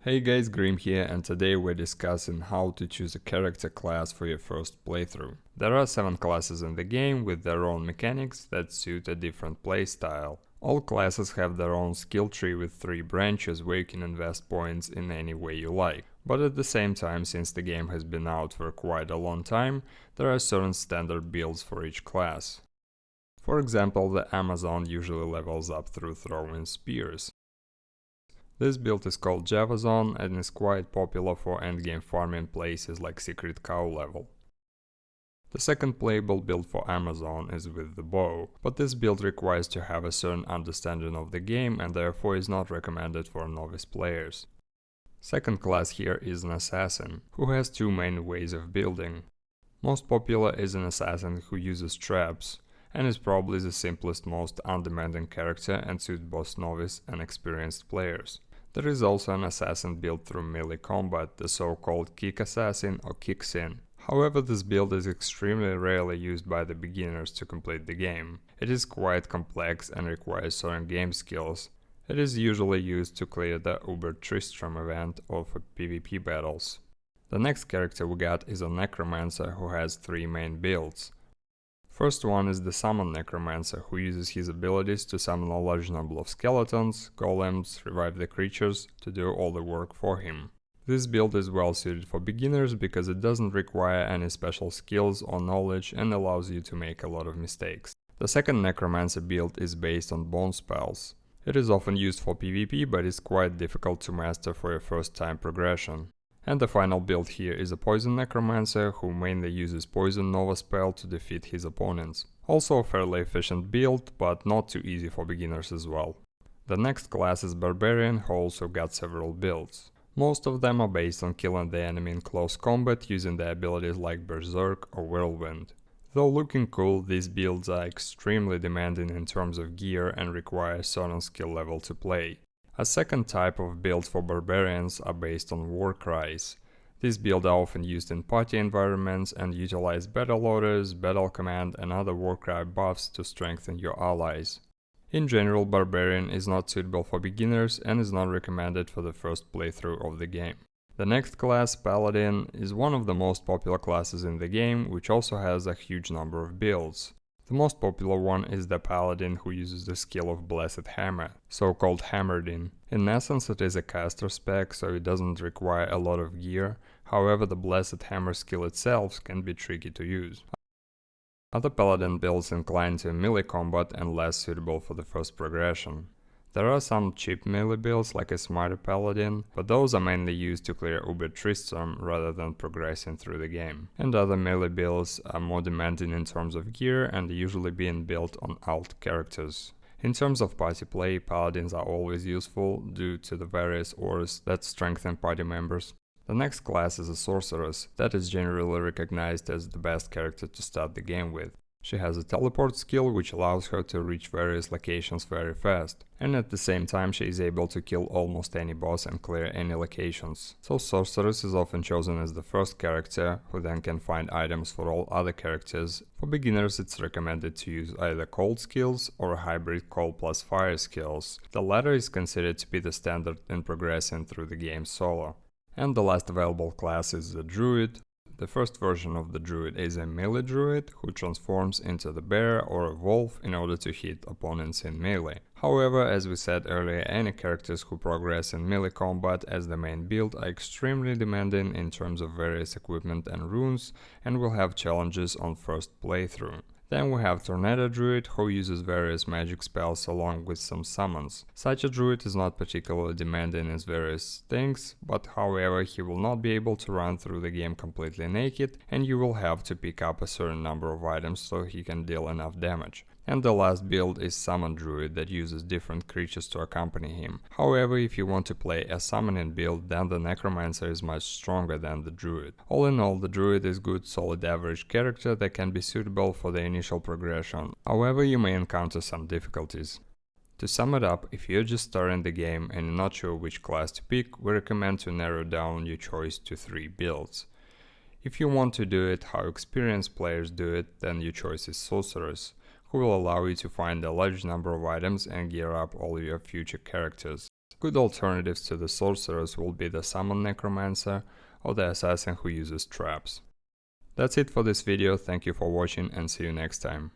Hey guys, Grim here, and today we're discussing how to choose a character class for your first playthrough. There are 7 classes in the game with their own mechanics that suit a different playstyle. All classes have their own skill tree with 3 branches where you can invest points in any way you like. But at the same time, since the game has been out for quite a long time, there are certain standard builds for each class. For example, the Amazon usually levels up through throwing spears. This build is called Javazon and is quite popular for endgame farming places like Secret Cow level. The second playable build for Amazon is with the bow, but this build requires to have a certain understanding of the game and therefore is not recommended for novice players. Second class here is an assassin, who has 2 main ways of building. Most popular is an assassin who uses traps, and is probably the simplest, most undemanding character and suits both novice and experienced players. There is also an assassin built through melee combat, the so-called kick assassin or kick-sin. However, this build is extremely rarely used by the beginners to complete the game. It is quite complex and requires certain game skills. It is usually used to clear the Uber Tristram event or for PvP battles. The next character we got is a Necromancer who has 3 main builds. First one is the Summon Necromancer, who uses his abilities to summon a large number of skeletons, golems, revive the creatures, to do all the work for him. This build is well suited for beginners because it doesn't require any special skills or knowledge and allows you to make a lot of mistakes. The second Necromancer build is based on bone spells. It is often used for PvP, but is quite difficult to master for your first time progression. And the final build here is a Poison Necromancer, who mainly uses Poison Nova spell to defeat his opponents. Also a fairly efficient build, but not too easy for beginners as well. The next class is Barbarian, who also got several builds. Most of them are based on killing the enemy in close combat using the abilities like Berserk or Whirlwind. Though looking cool, these builds are extremely demanding in terms of gear and require a certain skill level to play. A second type of builds for barbarians are based on war cries. These builds are often used in party environments and utilize battle orders, battle command and other war cry buffs to strengthen your allies. In general, Barbarian is not suitable for beginners and is not recommended for the first playthrough of the game. The next class, Paladin, is one of the most popular classes in the game, which also has a huge number of builds. The most popular one is the Paladin, who uses the skill of Blessed Hammer, so-called Hammerdin. In essence, it is a caster spec, so it doesn't require a lot of gear. However, the Blessed Hammer skill itself can be tricky to use. Other Paladin builds incline to melee combat and less suitable for the first progression. There are some cheap melee builds like a Smiter Paladin, but those are mainly used to clear Uber Tristram rather than progressing through the game. And other melee builds are more demanding in terms of gear and usually being built on alt characters. In terms of party play, Paladins are always useful due to the various ores that strengthen party members. The next class is a Sorceress, that is generally recognized as the best character to start the game with. She has a teleport skill which allows her to reach various locations very fast, and at the same time she is able to kill almost any boss and clear any locations. So Sorceress is often chosen as the first character, who then can find items for all other characters. For beginners it's recommended to use either cold skills or hybrid cold plus fire skills. The latter is considered to be the standard in progressing through the game solo. And the last available class is the Druid. The first version of the Druid is a melee Druid who transforms into the bear or a wolf in order to hit opponents in melee. However, as we said earlier, any characters who progress in melee combat as the main build are extremely demanding in terms of various equipment and runes and will have challenges on first playthrough. Then we have Tornado Druid, who uses various magic spells along with some summons. Such a druid is not particularly demanding in various things, but however he will not be able to run through the game completely naked and you will have to pick up a certain number of items so he can deal enough damage. And the last build is Summon Druid that uses different creatures to accompany him. However, if you want to play a summoning build, then the Necromancer is much stronger than the Druid. All in all, the Druid is good solid average character that can be suitable for the initial progression. However, you may encounter some difficulties. To sum it up, if you're just starting the game and you're not sure which class to pick, we recommend to narrow down your choice to 3 builds. If you want to do it how experienced players do it, then your choice is Sorceress, who will allow you to find a large number of items and gear up all your future characters. Good alternatives to the sorcerers will be the summoned Necromancer or the assassin who uses traps. That's it for this video, thank you for watching and see you next time.